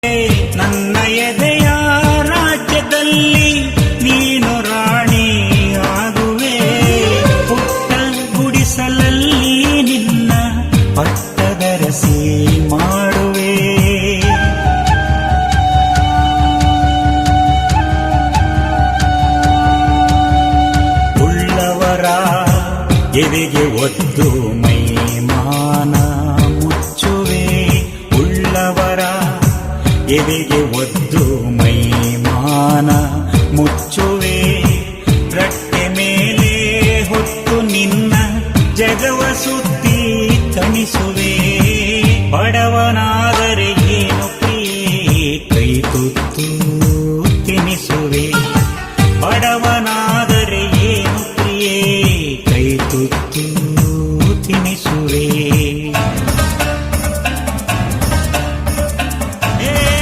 ನನ್ನ ಎದೆಯ ರಾಜ್ಯದಲ್ಲಿ ನೀನು ರಾಣಿ ಆಗುವೆ. ಪುಟ್ಟ ಗುಡಿಸಲಲ್ಲಿ ನಿನ್ನ ಪಟ್ಟದರಸಿ ಮಾಡುವೆ. ಉಳ್ಳವರ ಎದೆಗೆ ಒದ್ದು ಮೈಮಾನ ಮುಚ್ಚುವೆ. ಉಳ್ಳವರ ಎದೆಗೆ ಒದ್ದು ಮೈಮಾನ ಮುಚ್ಚುವೆ. ರಟ್ಟೆ ಮೇಲೆ ಹೊತ್ತು ನಿನ್ನ ಜಗವ ಸುತ್ತ